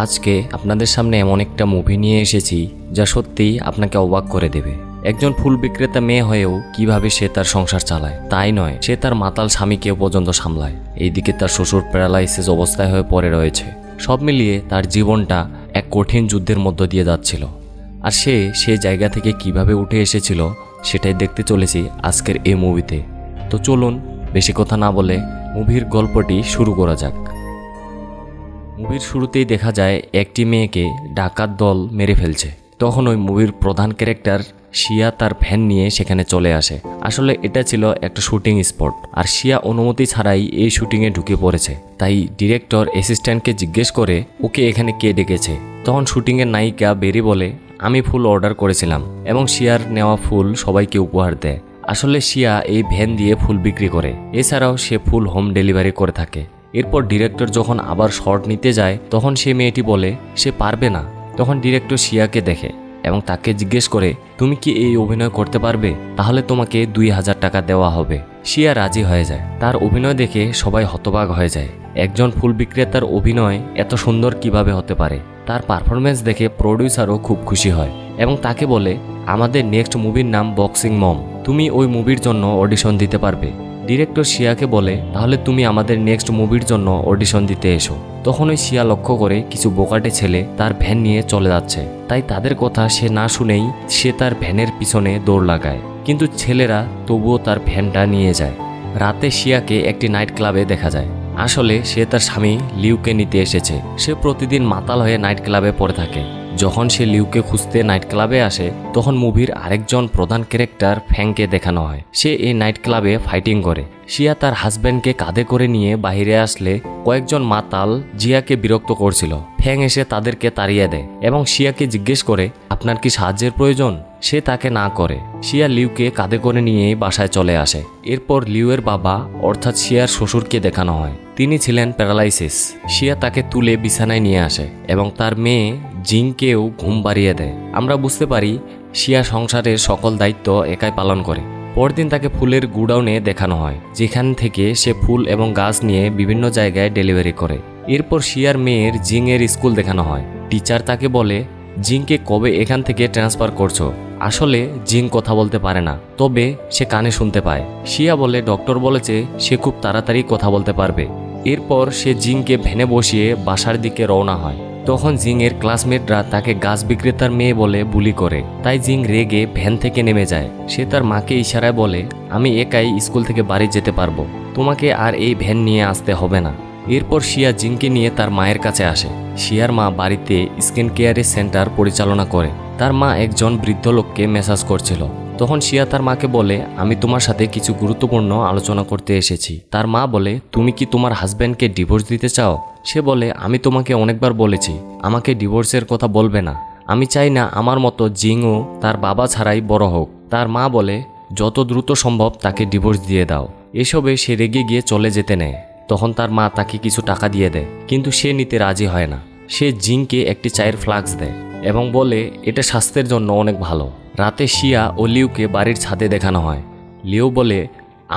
আজকে আপনাদের সামনে এমন একটা মুভি নিয়ে এসেছি যা সত্যিই আপনাকে অবাক করে দেবে। একজন ফুল বিক্রেতা মেয়ে হয়েও কিভাবে সে তার সংসার চালায়, তাই নয় সে তার মাতাল স্বামীকেও পর্যন্ত সামলায়। এইদিকে তার শ্বশুর প্যারালাইসিস অবস্থায় হয়ে পড়ে রয়েছে। সব মিলিয়ে তার জীবনটা এক কঠিন যুদ্ধের মধ্য দিয়ে যাচ্ছিল। আর সে জায়গা থেকে কিভাবে উঠে এসেছিল সেটাই দেখতে চলেছি আজকের এই মুভিতে। তো চলুন বেশি কথা না বলে মুভির গল্পটি শুরু করা যাক। মুভির শুরুতেই দেখা যায় একটি মেয়েকে ডাকাত দল মেরে ফেলছে। তখন ওই মুভির প্রধান ক্যারেক্টার শিয়া তার ভ্যান নিয়ে সেখানে চলে আসে। আসলে এটা ছিল একটা শুটিং স্পট, আর শিয়া অনুমতি ছাড়াই এই শুটিংয়ে ঢুকে পড়েছে। তাই ডিরেক্টর অ্যাসিস্ট্যান্টকে জিজ্ঞেস করে ওকে এখানে কে ডেকেছে। তখন শুটিংয়ের নায়িকা বেরি বলে, আমি ফুল অর্ডার করেছিলাম, এবং শিয়ার নেওয়া ফুল সবাইকে উপহার দেয়। আসলে শিয়া এই ভ্যান দিয়ে ফুল বিক্রি করে, এছাড়াও সে ফুল হোম ডেলিভারি করে থাকে। এরপর ডিরেক্টর যখন আবার শর্ট নিতে যায় তখন সে মেয়েটি বলে সে পারবে না। তখন ডিরেক্টর শিয়াকে দেখে এবং তাকে জিজ্ঞেস করে, তুমি কি এই অভিনয় করতে পারবে? তাহলে তোমাকে 2000 টাকা দেওয়া হবে। শিয়া রাজি হয়ে যায়। তার অভিনয় দেখে সবাই হতবাক হয়ে যায়। একজন ফুল বিক্রেতার অভিনয় এত সুন্দর কিভাবে হতে পারে। তার পারফরমেন্স দেখে প্রডিউসারও খুব খুশি হয় এবং তাকে বলে, আমাদের নেক্সট মুভির নাম বক্সিং মম, তুমি ওই মুভির জন্য অডিশন দিতে পারবে। ডিরেক্টর শিয়াকে বলে, তাহলে তুমি আমাদের নেক্সট মুভির জন্য অডিশন দিতে এসো। তখন ওই শিয়া লক্ষ্য করে কিছু বোকাটে ছেলে তার ভ্যান নিয়ে চলে যাচ্ছে। তাই তাদের কথা সে না শুনেই সে তার ভ্যানের পিছনে দৌড় লাগায়, কিন্তু ছেলেরা তবুও তার ভ্যানটা নিয়ে যায়। রাতে শিয়াকে একটি নাইট ক্লাবে দেখা যায়। আসলে সে তার স্বামী লিউকে নিতে এসেছে। সে প্রতিদিন মাতাল হয়ে নাইট ক্লাবে পড়ে থাকে। যখন সে লিউকে খুঁজতে নাইট ক্লাবে আসে তখন মুভির আরেকজন প্রধান ক্যারেক্টার ফ্যাংকে দেখানো হয়। সে এই নাইট ক্লাবে ফাইটিং করে। শিয়া তার হাজব্যান্ডকে কাঁধে করে নিয়ে বাইরে আসলে কয়েকজন মাতাল জিয়াকে বিরক্ত করছিল। ফ্যাং এসে তাদেরকে তাড়িয়ে দেয় এবং শিয়াকে জিজ্ঞেস করে, আপনার কি সাহায্যের প্রয়োজন? সে তাকে না করে। শিয়া লিউকে কাঁধে করে নিয়ে বাসায় চলে আসে। এরপর লিউয়ের বাবা অর্থাৎ শিয়ার শ্বশুরকে দেখানো হয়। তিনি ছিলেন প্যারালাইসিস। শিয়া তাকে তুলে বিছানায় নিয়ে আসে এবং তার মেয়ে জিংকেও ঘুম পাড়িয়ে দেয়। আমরা বুঝতে পারি শিয়া সংসারের সকল দায়িত্ব একাই পালন করে। পরদিন তাকে ফুলের গুডাউনে দেখানো হয়, যেখান থেকে সে ফুল এবং গাছ নিয়ে বিভিন্ন জায়গায় ডেলিভারি করে। এরপর শিয়ার মেয়ের জিংয়ের স্কুল দেখানো হয়। টিচার তাকে বলে, জিংকে কবে এখান থেকে ট্রান্সফার করছো? আসলে জিং কথা বলতে পারে না, তবে সে কানে শুনতে পায়। শিয়া বলে, ডক্টর বলেছে সে খুব তাড়াতাড়ি কথা বলতে পারবে। এরপর সে জিংকে ভ্যানে বসিয়ে বাসার দিকে রওনা হয়। তখন জিংয়ের ক্লাসমেটরা তাকে গাছ বিক্রেতার মেয়ে বলে বুলি করে। তাই জিং রেগে ভ্যান থেকে নেমে যায়। সে তার মাকে ইশারায় বলে, আমি একাই স্কুল থেকে বাড়ি যেতে পারবো, তোমাকে আর এই ভ্যান নিয়ে আসতে হবে না। এরপর শিয়া জিংকে নিয়ে তার মায়ের কাছে আসে। শিয়ার মা বাড়িতে স্কিন কেয়ারের সেন্টার পরিচালনা করে। তার মা একজন বৃদ্ধ লোককে মেসাজ করছিল। তখন শিয়া তার মাকে বলে, আমি তোমার সাথে কিছু গুরুত্বপূর্ণ আলোচনা করতে এসেছি। তার মা বলে, তুমি কি তোমার হাজব্যান্ডকে ডিভোর্স দিতে চাও? সে বলে, আমি তোমাকে অনেকবার বলেছি আমাকে ডিভোর্সের কথা বলবে না। আমি চাই না আমার মতো জিংও তার বাবা ছাড়াই বড় হোক। তার মা বলে, যত দ্রুত সম্ভব তাকে ডিভোর্স দিয়ে দাও। এসবে সে রেগে গিয়ে চলে যেতে নেয়। তখন তার মা তাকে কিছু টাকা দিয়ে দেয়, কিন্তু সে নিতে রাজি হয় না। সে জিংকে একটি চায়ের ফ্লাক্স দেয় এবং বলে, এটা স্বাস্থ্যের জন্য অনেক ভালো। রাতে শিয়া ও লিউকে বাড়ির ছাদে দেখানো হয়। লিউ বলে,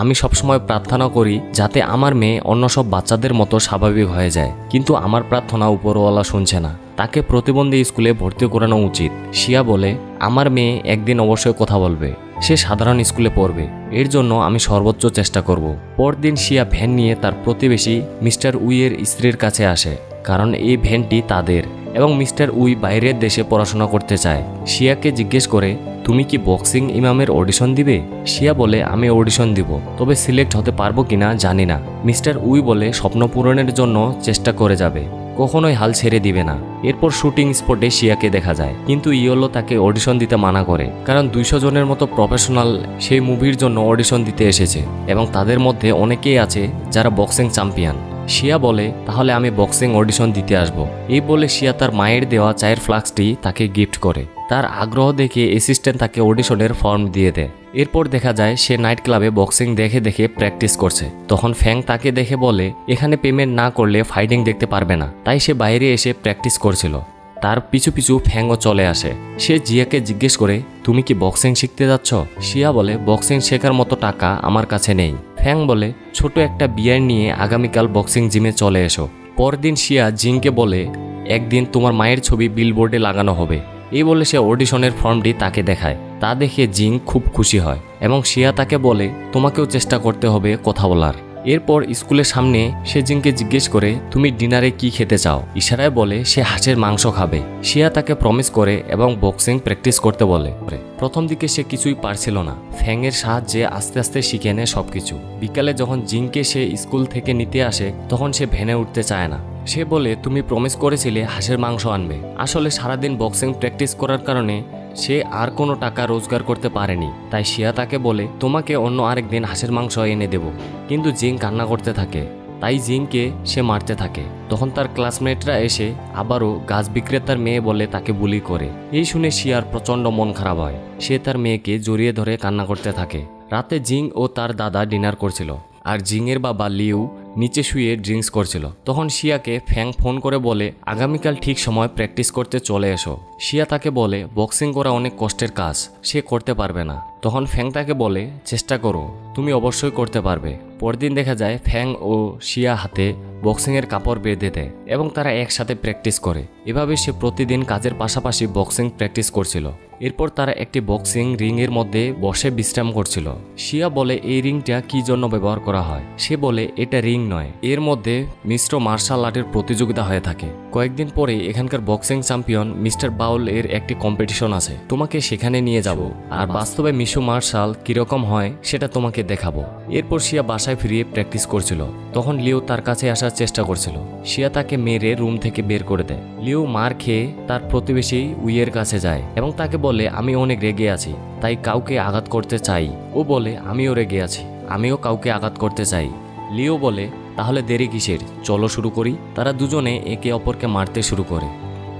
আমি সবসময় প্রার্থনা করি যাতে আমার মেয়ে অন্য সব বাচ্চাদের মতো স্বাভাবিক হয়ে যায়, কিন্তু আমার প্রার্থনা উপরওয়ালা শুনছে না। তাকে প্রতিবন্ধী স্কুলে ভর্তি করানো উচিত। শিয়া বলে, আমার মেয়ে একদিন অবশ্যই কথা বলবে, সে সাধারণ স্কুলে পড়বে, এর জন্য আমি সর্বোচ্চ চেষ্টা করব। পরদিন শিয়া ভ্যান নিয়ে তার প্রতিবেশী মিস্টার উইয়ের স্ত্রীর কাছে আসে, কারণ এই ভ্যানটি তাদের এবং মিস্টার উই বাইরের দেশে পড়াশোনা করতে চায়। শিয়াকে জিজ্ঞেস করে, তুমি কি বক্সিং ইমামের অডিশন দিবে? শিয়া বলে, আমি অডিশন দিব, তবে সিলেক্ট হতে পারবো কিনা জানি না। মিস্টার উই বলে, স্বপ্ন পূরণের জন্য চেষ্টা করে যাবে, কখনোই হাল ছেড়ে দিবে না। এরপর শুটিং স্পটে শিয়াকে দেখা যায়, কিন্তু ইয়েলো তাকে অডিশন দিতে মানা করে, কারণ 200 জনের মতো প্রফেশনাল সেই মুভির জন্য অডিশন দিতে এসেছে এবং তাদের মধ্যে অনেকেই আছে যারা বক্সিং চ্যাম্পিয়ন। শিয়া বলে, তাহলে আমি বক্সিং অডিশন দিতে আসব। এই বলে শিয়া তার মায়ের দেওয়া চায়ের ফ্লাক্সটি তাকে গিফট করে। তার আগ্রহ দেখে অ্যাসিস্ট্যান্ট তাকে অডিশনের ফর্ম দিয়ে দেয়। এরপর দেখা যায় সে নাইট ক্লাবে বক্সিং দেখে দেখে প্র্যাকটিস করছে। তখন ফ্যাং তাকে দেখে বলে, এখানে পেমেন্ট না করলে ফাইটিং দেখতে পারবে না। তাই সে বাইরে এসে প্র্যাকটিস করছিল। তার পিছু পিছু ফ্যাংও চলে আসে। সে জিয়াকে জিজ্ঞেস করে, তুমি কি বক্সিং শিখতে যাচ্ছ? শিয়া বলে, বক্সিং শেখার মতো টাকা আমার কাছে নেই। ফ্যাং বলে, ছোট একটা বিয়ার নিয়ে আগামীকাল বক্সিং জিমে চলে এসো। পরদিন শিয়া জিংকে বলে, একদিন তোমার মায়ের ছবি বিলবোর্ডে লাগানো হবে। এই বলে সে অডিশনের ফর্মটি তাকে দেখায়। তা দেখে জিং খুব খুশি হয় এবং শিয়া তাকে বলে তোমাকেও চেষ্টা করতে হবে কথা বলার। এরপর স্কুলের সামনে সে জিংকে জিজ্ঞেস করে তুমি ডিনারে কি খেতে চাও। ইশারায় বলে সে হাঁসের মাংস খাবে। শিয়া তাকে প্রমিস করে এবং বক্সিং প্র্যাকটিস করতে বলে। প্রথম দিকে সে কিছুই পারছিল না। ফ্যাংয়ের সাহায্যে আস্তে আস্তে শিখে নেয় সবকিছু। বিকালে যখন জিংকে সে স্কুল থেকে নিতে আসে তখন সে ভ্যানে উঠতে চায় না। সে বলে তুমি প্রমিস করেছিলে হাঁসের মাংস আনবে। আসলে সারাদিন বক্সিং প্র্যাকটিস করার কারণে সে আর কোনো টাকা রোজগার করতে পারেনি। তাই শিয়া তাকে বলে তোমাকে অন্য আরেকদিন হাঁসের মাংস এনে দেব। কিন্তু জিং কান্না করতে থাকে। তাই জিংকে সে মারতে থাকে। তখন তার ক্লাসমেটরা এসে আবারও গাছ বিক্রেতার মেয়ে বলে তাকে বুলি করে। এই শুনে শিয়ার প্রচণ্ড মন খারাপ হয়। সে তার মেয়েকে জড়িয়ে ধরে কান্না করতে থাকে। রাতে জিং ও তার দাদা ডিনার করছিল আর জিংয়ের বাবা লিউ নিচে শুয়ে ড্রিঙ্কস করছিল। তখন শিয়াকে ফ্যাং ফোন করে বলে আগামীকাল ঠিক সময় প্র্যাকটিস করতে চলে এসো। শিয়া তাকে বলে বক্সিং করা অনেক কষ্টের কাজ, সে করতে পারবে না। তখন ফ্যাং তাকে বলে চেষ্টা করো, তুমি অবশ্যই করতে পারবে। পরদিন দেখা যায় ফ্যাং ও শিয়া হাতে বক্সিংয়ের কাপড় বেঁধে দেয় এবং তারা একসাথে প্র্যাকটিস করে। এভাবে সে প্রতিদিন কাজের পাশাপাশি বক্সিং প্র্যাকটিস করছিল। এরপর তারা একটি বক্সিং রিংয়ের মধ্যে বসে বিশ্রাম করছিল। শিয়া বলে এই রিংটা কি জন্য ব্যবহার করা হয়। সে বলে এটা রিং নয়, এর মধ্যে মিশ্র মার্শাল আর্টের প্রতিযোগিতা হয়ে থাকে। কয়েকদিন পরে এখানকার বক্সিং চ্যাম্পিয়ন মিস্টার বাউল এর একটি কম্পিটিশন আছে, তোমাকে সেখানে নিয়ে যাব আর বাস্তবে মিশ্র মার্শাল কিরকম হয় সেটা তোমাকে দেখাবো। এরপর শিয়া বাসায় ফিরিয়ে প্র্যাকটিস করছিল। তখন লিও তার কাছে আসার চেষ্টা করছিল। শিয়া তাকে মেরে রুম থেকে বের করে দেয়। লিও মার খেয়ে তার প্রতিবেশী উইয়ের কাছে যায় এবং তাকে বলে আমি অনেক রেগে আছি, তাই কাউকে আঘাত করতে চাই। ও বলে আমিও রেগে আছি, আমিও কাউকে আঘাত করতে চাই। লিও বলে তাহলে দেরি কিসের, চলো শুরু করি। তারা দুজনে একে অপরকে মারতে শুরু করে।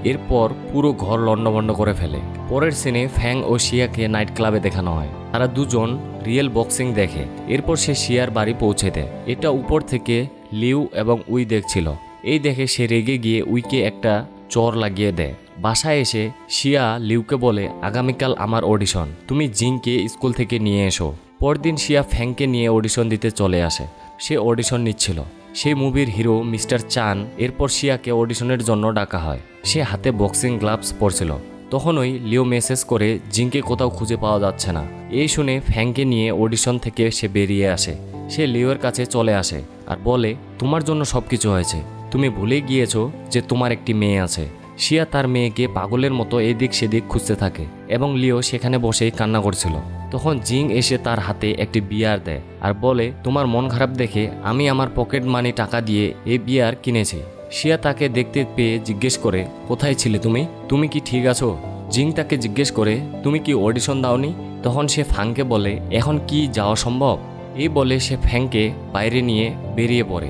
এরপর পুরো ঘর লণ্ডভণ্ড করে ফেলে। পরের সিনে ফ্যাং ও শিয়াকে নাইট ক্লাবে দেখানো হয়। তারা দুজন রিয়েল বক্সিং দেখে। এরপর সে শিয়ার বাড়ি পৌঁছে দেয়। এটা উপর থেকে লিউ এবং উই দেখছিল। এই দেখে সে রেগে গিয়ে উইকে একটা চর লাগিয়ে দেয়। বাসায় এসে শিয়া লিউকে বলে আগামীকাল আমার অডিশন, তুমি জিংকে স্কুল থেকে নিয়ে এসো। পরদিন শিয়া ফ্যাংকে নিয়ে অডিশন দিতে চলে আসে। সে অডিশন নিচ্ছিল। সেই মুভির হিরো মিস্টার চান। এরপর শিয়াকে অডিশনের জন্য ডাকা হয়। সে হাতে বক্সিং গ্লাভস পরছিল। তখনই লিও মেসেজ করে জিংকে কোথাও খুঁজে পাওয়া যাচ্ছে না। এই শুনে ফ্যাংকে নিয়ে অডিশন থেকে সে বেরিয়ে আসে। সে লিওর কাছে চলে আসে আর বলে তোমার জন্য সবকিছু হয়েছে, তুমি ভুলে গিয়েছো যে তোমার একটি মেয়ে আছে। শিয়া তার মেয়েকে পাগলের মতো এদিক সেদিক খুঁজতে থাকে এবং লিও সেখানে বসেই কান্না করছিল। তখন জিং এসে তার হাতে একটি বিয়ার দেয় আর বলে তোমার মন খারাপ দেখে আমি আমার পকেট মানি টাকা দিয়ে এই বিয়ার কিনেছি। শিয়া তাকে দেখতে পেয়ে জিজ্ঞেস করে কোথায় ছিলে তুমি, তুমি কি ঠিক আছো? জিং তাকে জিজ্ঞেস করে তুমি কি অডিশন দাওনি? তখন সে ফ্যাংকে বলে এখন কি যাওয়া সম্ভব? এই বলে সে ফ্যাংকে বাইরে নিয়ে বেরিয়ে পড়ে।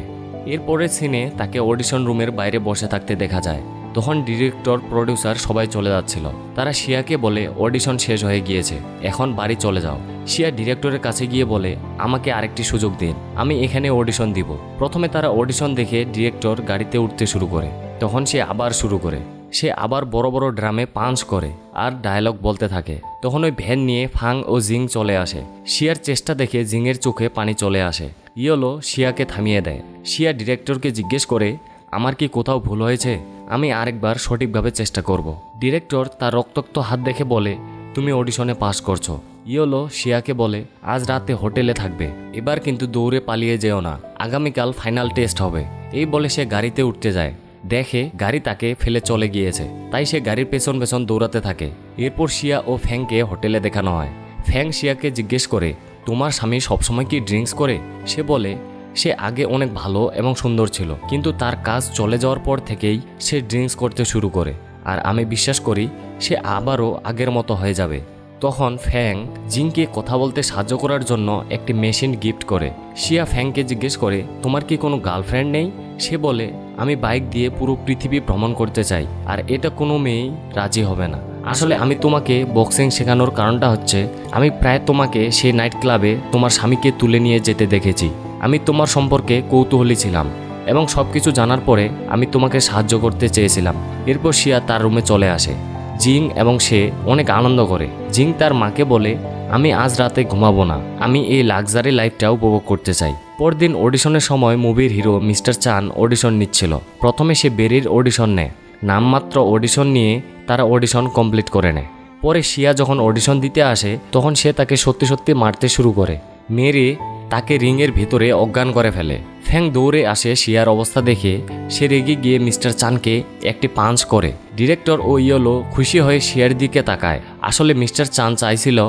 এরপরের সিনে তাকে অডিশন রুমের বাইরে বসে থাকতে দেখা যায়। তখন ডিরেক্টর প্রডিউসার সবাই চলে যাচ্ছিল। তারা শিয়াকে বলে অডিশন শেষ হয়ে গিয়েছে, এখন বাড়ি চলে যাও। শিয়া ডিরেক্টরের কাছে গিয়ে বলে আমাকে আরেকটি সুযোগ দিন, আমি এখানে অডিশন দিব। প্রথমে তারা অডিশন দেখে ডিরেক্টর গাড়িতে উঠতে শুরু করে। তখন সে আবার শুরু করে। সে আবার বড় বড় ড্রামে পাঞ্চ করে আর ডায়লগ বলতে থাকে। তখন ওই ভ্যান নিয়ে ফাং ও জিং চলে আসে। শিয়ার চেষ্টা দেখে জিংয়ের চোখে পানি চলে আসে। ইয়েলো শিয়াকে থামিয়ে দেয়। শিয়া ডিরেক্টরকে জিজ্ঞেস করে আমার কি কোথাও ভুল হয়েছে, আমি আরেকবার সঠিকভাবে চেষ্টা করব। ডিরেক্টর তার রক্তাক্ত হাত দেখে বলে তুমি অডিশনে পাস করছো। ইয়েলো শিয়াকে বলে আজ রাতে হোটেলে থাকবে, এবার কিন্তু দৌড়ে পালিয়ে যেও না, আগামীকাল ফাইনাল টেস্ট হবে। এই বলে সে গাড়িতে উঠতে যায়। দেখে গাড়ি তাকে ফেলে চলে গিয়েছে, তাই সে গাড়ির পেছন পেছন দৌড়াতে থাকে। এরপর শিয়া ও ফ্যাংকে হোটেলে দেখানো হয়। ফ্যাং শিয়াকে জিজ্ঞেস করে তোমার স্বামী সবসময় কি ড্রিঙ্কস করে? সে বলে সে আগে অনেক ভালো এবং সুন্দর ছিল, কিন্তু তার কাজ চলে যাওয়ার পর থেকেই সে ড্রিঙ্কস করতে শুরু করে, আর আমি বিশ্বাস করি সে আবারও আগের মতো হয়ে যাবে। তখন ফ্যাং জিংকে কথা বলতে সাহায্য করার জন্য একটি মেশিন গিফট করে। শিয়া ফ্যাংকে জিজ্ঞেস করে তোমার কি কোনো গার্লফ্রেন্ড নেই? সে বলে আমি বাইক দিয়ে পুরো পৃথিবী ভ্রমণ করতে চাই, আর এটা কোনো মেয়েই রাজি হবে না। আসলে আমি তোমাকে বক্সিং শেখানোর কারণটা হচ্ছে আমি প্রায় তোমাকে সেই নাইট ক্লাবে তোমার স্বামীকে তুলে নিয়ে যেতে দেখেছি। আমি তোমার সম্পর্কে কৌতূহলী ছিলাম এবং সব কিছু জানার পরে আমি তোমাকে সাহায্য করতে চেয়েছিলাম। এরপর শিয়া তার রুমে চলে আসে। জিং এবং সে অনেক আনন্দ করে। জিং তার মাকে বলে আমি আজ রাতে ঘুমাবো না, আমি এই লাক্সারি লাইফটা উপভোগ করতে চাই। পরদিন অডিশনের সময় মুভির হিরো মিস্টার চান অডিশন নিচ্ছিল। প্রথমে সে বেরির অডিশন নেয়, নামমাত্র অডিশন নিয়ে তারা অডিশন কমপ্লিট করে নেয়। পরে শিয়া যখন অডিশন দিতে আসে তখন সে তাকে সত্যি সত্যি মারতে শুরু করে, মেরে তাকে রিংয়ের ভিতরে অজ্ঞান করে ফেলে। ফ্যাং দৌড়ে আসে শিয়ার অবস্থা দেখে, সে রেগে গিয়ে মিস্টার চানকে একটি পাঞ্চ করে। ডিরেক্টর ও ইয়েলো খুশি হয়ে শিয়ার দিকে তাকায়। আসলে মিস্টার চান চাইছিল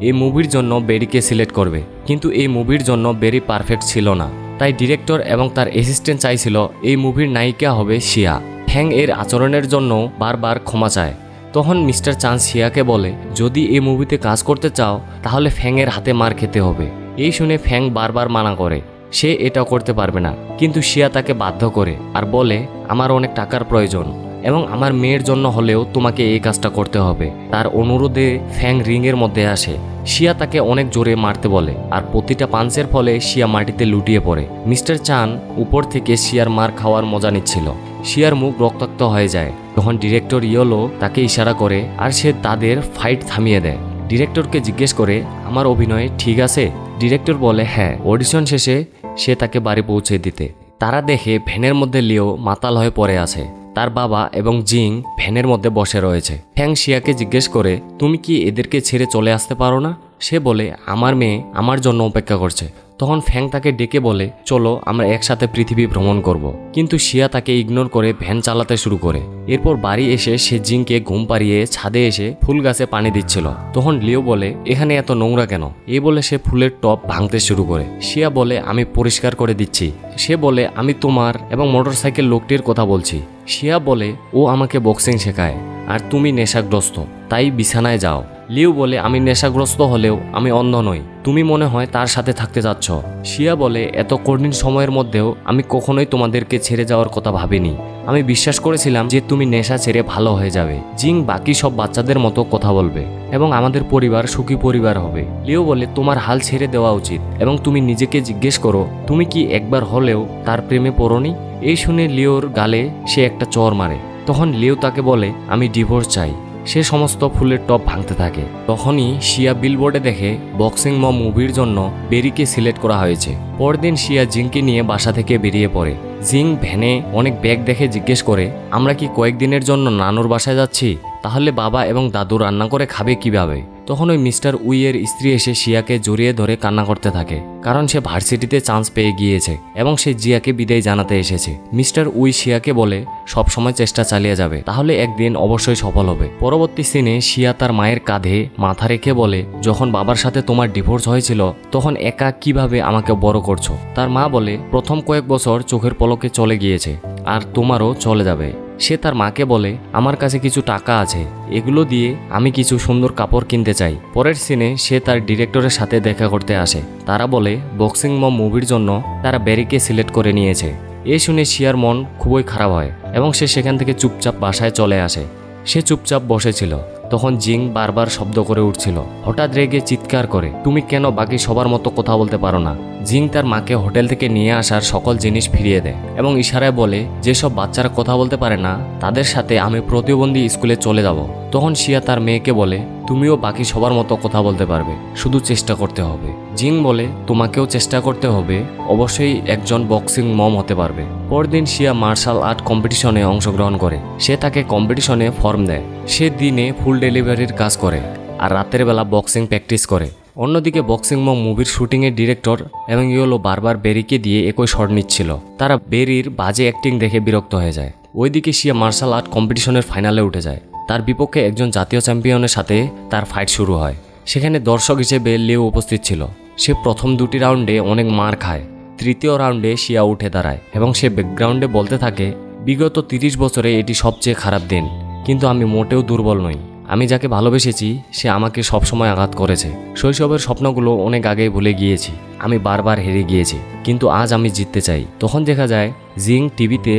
এই মুভির জন্য বেরিকে সিলেক্ট করবে, কিন্তু এই মুভির জন্য বেরি পারফেক্ট ছিল না। তাই ডিরেক্টর এবং তার অ্যাসিস্ট্যান্ট চাইছিল এই মুভির নায়িকা হবে শিয়া। ফ্যাং এর আচরণের জন্য বারবার ক্ষমা চায়। তখন মিস্টার চান শিয়াকে বলে, যদি এই মুভিতে কাজ করতে চাও তাহলে ফ্যাংয়ের হাতে মার খেতে হবে। এই শুনে ফ্যাং বারবার মানা করে সে এটা করতে পারবে না, কিন্তু শিয়া তাকে বাধ্য করে আর বলে, আমার অনেক টাকার প্রয়োজন এবং আমার মেয়ের জন্য হলেও তোমাকে এই কাজটা করতে হবে। তার অনুরোধে ফ্যাং রিংয়ের মধ্যে আসে। শিয়া তাকে অনেক জোরে মারতে বলে আর প্রতিটা পাঞ্চের ফলে শিয়া মাটিতে লুটিয়ে পড়ে। মিস্টার চান উপর থেকে শিয়ার মার খাওয়ার মজা নিচ্ছিল। শিয়ার মুখ রক্তাক্ত হয়ে যায়। তখন ডিরেক্টর ইয়েলো তাকে ইশারা করে আর সে তাদের ফাইট থামিয়ে দেয়। ডিরেক্টরকে জিজ্ঞেস করে, আমার অভিনয় ঠিক আছে? ডিরেক্টর বলে হ্যাঁ। অডিশন শেষে সে তাকে বাড়ি পৌঁছে দিতে। তারা দেখে ভ্যানের মধ্যে লিও মাতাল হয়ে পড়ে আছে। তার বাবা এবং জিং ভ্যানের মধ্যে বসে রয়েছে। ফ্যাং শিয়াকে জিজ্ঞেস করে, তুমি কি এদেরকে ছেড়ে চলে আসতে পারো না? সে বলে, আমার মেয়ে আমার জন্য অপেক্ষা করছে। তখন ফ্যাং তাকে ডেকে বলে, চলো আমরা একসাথে পৃথিবী ভ্রমণ করব। কিন্তু শিয়া তাকে ইগনোর করে ভ্যান চালাতে শুরু করে। এরপর বাড়ি এসে সে জিংকে ঘুম পাড়িয়ে ছাদে এসে ফুল গাছে পানি দিচ্ছিল। তখন লিও বলে, এখানে এত নোংরা কেন? এই বলে সে ফুলের টব ভাঙতে শুরু করে। শিয়া বলে, আমি পরিষ্কার করে দিচ্ছি। সে বলে, আমি তোমার এবং মোটরসাইকেল লোকটির কথা বলছি। শিয়া বলে, ও আমাকে বক্সিং শেখায় আর তুমি নেশাগ্রস্ত, তাই বিছানায় যাও। লিও বলে, আমি নেশাগ্রস্ত হলেও আমি অন্ধ নই, তুমি মনে হয় তার সাথে থাকতে যাচ্ছ। শিয়া বলে, এত কঠিন সময়ের মধ্যেও আমি কখনোই তোমাদেরকে ছেড়ে যাওয়ার কথা ভাবিনি। আমি বিশ্বাস করেছিলাম যে তুমি নেশা ছেড়ে ভালো হয়ে যাবে। জিং বাকি সব বাচ্চাদের মতো কথা বলবে এবং আমাদের পরিবার সুখী পরিবার হবে। লিও বলে, তোমার হাল ছেড়ে দেওয়া উচিত এবং তুমি নিজেকে জিজ্ঞেস করো, তুমি কি একবার হলেও তার প্রেমে পড়োনি? এই শুনে লিওর গালে সে একটা চর মারে। তখন লিও তাকে বলে, আমি ডিভোর্স চাই। সে সমস্ত ফুলের টব ভাঙতে থাকে। তখনই শিয়া বিলবোর্ডে দেখে বক্সিং ম মুভির জন্য বেরিকে সিলেক্ট করা হয়েছে। পরদিন শিয়া জিংকে নিয়ে বাসা থেকে বেরিয়ে পড়ে। জিং ভ্যানে অনেক ব্যাগ দেখে জিজ্ঞেস করে, আমরা কি কয়েকদিনের জন্য নানুর বাসায় যাচ্ছি? তাহলে বাবা এবং দাদু রান্না করে খাবে কিভাবে? তখন ওই মিস্টার উইয়ের স্ত্রী এসে শিয়াকে জড়িয়ে ধরে কান্না করতে থাকে, কারণ সে ভার্সিটিতে চান্স পেয়ে গিয়েছে এবং সে জিয়াকে বিদায় জানাতে এসেছে। মিস্টার উই শিয়াকে বলে, সব সময় চেষ্টা চালিয়ে যাবে, তাহলে একদিন অবশ্যই সফল হবে। পরবর্তী সিনে শিয়া তার মায়ের কাঁধে মাথা রেখে বলে, যখন বাবার সাথে তোমার ডিভোর্স হয়েছিল তখন একা কিভাবে আমাকে বড় করছো? তার মা বলে, প্রথম কয়েক বছর চোখের পলকে চলে গিয়েছে আর তোমারও চলে যাবে। সে তার মাকে বলে, আমার কাছে কিছু টাকা আছে, এগুলো দিয়ে আমি কিছু সুন্দর কাপড় কিনতে চাই। পরের সিনে সে তার ডিরেক্টরের সাথে দেখা করতে আসে। তারা বলে বক্সিং মম মুভির জন্য তারা বেরিকে সিলেক্ট করে নিয়েছে। এ শুনে শিয়ার মন খুবই খারাপ হয় এবং সে সেখান থেকে চুপচাপ বাসায় চলে আসে। সে চুপচাপ বসেছিল। তখন জিং বারবার শব্দ করে উঠছিল। হঠাৎ রেগে চিৎকার করে, তুমি কেন বাকি সবার মতো কথা বলতে পারো না? জিং তার মাকে হোটেল থেকে নিয়ে আসার সকল জিনিস ফিরিয়ে দেয় এবং ইশারায় বলে, যেসব বাচ্চারা কথা বলতে পারে না তাদের সাথে আমি প্রতিবন্ধী স্কুলে চলে যাব। তখন শিয়া তার মেয়েকে বলে, তুমিও বাকি সবার মতো কথা বলতে পারবে, শুধু চেষ্টা করতে হবে। জিং বলে, তোমাকেও চেষ্টা করতে হবে, অবশ্যই একজন বক্সিং মম হতে পারবে। পরদিন শিয়া মার্শাল আর্ট কম্পিটিশনে অংশগ্রহণ করে। সে তাকে কম্পিটিশনে ফর্ম দেয়। সে দিনে ফুল ডেলিভারির কাজ করে আর রাতের বেলা বক্সিং প্র্যাকটিস করে। অন্যদিকে বক্সিং মম মুভির শুটিংয়ের ডিরেক্টর এবং ইয়েলো বারবার বেরিকে দিয়ে একই শট নিচ্ছিল। তারা বেরির বাজে অ্যাক্টিং দেখে বিরক্ত হয়ে যায়। ওইদিকে শিয়া মার্শাল আর্ট কম্পিটিশনের ফাইনালে উঠে যায়। তার বিপক্ষে একজন জাতীয় চ্যাম্পিয়নের সাথে তার ফাইট শুরু হয়। সেখানে দর্শক হিসেবে লিও উপস্থিত ছিল। সে প্রথম দুটি রাউন্ডে অনেক মার খায়। তৃতীয় রাউন্ডে শিয়া উঠে দাঁড়ায় এবং সে ব্যাকগ্রাউন্ডে বলতে থাকে, বিগত 30 বছরে এটি সবচেয়ে খারাপ দিন, কিন্তু আমি মোটেও দুর্বল নই। আমি যাকে ভালোবেসেছি সে আমাকে সবসময় আঘাত করেছে। শৈশবের স্বপ্নগুলো অনেক আগেই ভুলে গিয়েছি। আমি বারবার হেরে গিয়েছি, কিন্তু আজ আমি জিততে চাই। তখন দেখা যায় জিং টিভিতে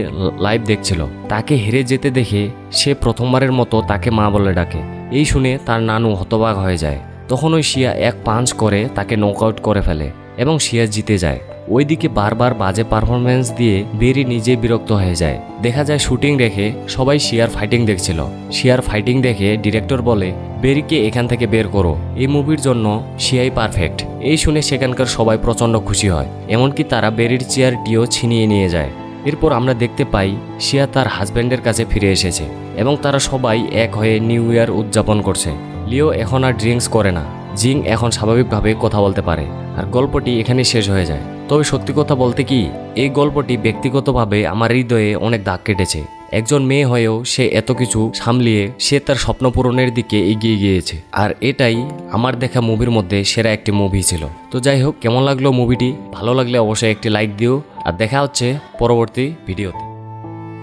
লাইভ দেখছিল। তাকে হেরে যেতে দেখে সে প্রথমবারের মতো তাকে মা বলে ডাকে। এই শুনে তার নানু হতবাক হয়ে যায়। তখন ওই শিয়া এক পাঞ্চ করে তাকে নকআউট করে ফেলে এবং শিয়া জিতে যায়। ওইদিকে বারবার বাজে পারফরমেন্স দিয়ে বেরি নিজে বিরক্ত হয়ে যায়। দেখা যায় শুটিং রেখে সবাই শিয়ার ফাইটিং দেখছিল। শিয়ার ফাইটিং দেখে ডিরেক্টর বলে, বেরিকে এখান থেকে বের করো, এই মুভির জন্য শিয়াই পারফেক্ট। এই শুনে সেখানকার সবাই প্রচণ্ড খুশি হয়, এমনকি তারা বেরির চেয়ারটিও ছিনিয়ে নিয়ে যায়। এরপর আমরা দেখতে পাই শিয়া তার হাজব্যান্ডের কাছে ফিরে এসেছে এবং তারা সবাই এক হয়ে নিউ ইয়ার উদযাপন করছে। লিও এখন আর ড্রিঙ্কস করে না, জিং এখন স্বাভাবিকভাবে কথা বলতে পারে, আর গল্পটি এখানে শেষ হয়ে যায়। তবে সত্যি কথা বলতে কি, এই গল্পটি ব্যক্তিগতভাবে আমার হৃদয়ে অনেক দাগ কেটেছে। একজন মেয়ে হয়েও সে এত কিছু সামলিয়ে সে তার স্বপ্ন পূরণের দিকে এগিয়ে গিয়েছে, আর এটাই আমার দেখা মুভির মধ্যে সেরা একটি মুভি ছিল। তো যাই হোক, কেমন লাগলো মুভিটি? ভালো লাগলে অবশ্যই একটি লাইক দিও, আর দেখা হচ্ছে পরবর্তী ভিডিওতে।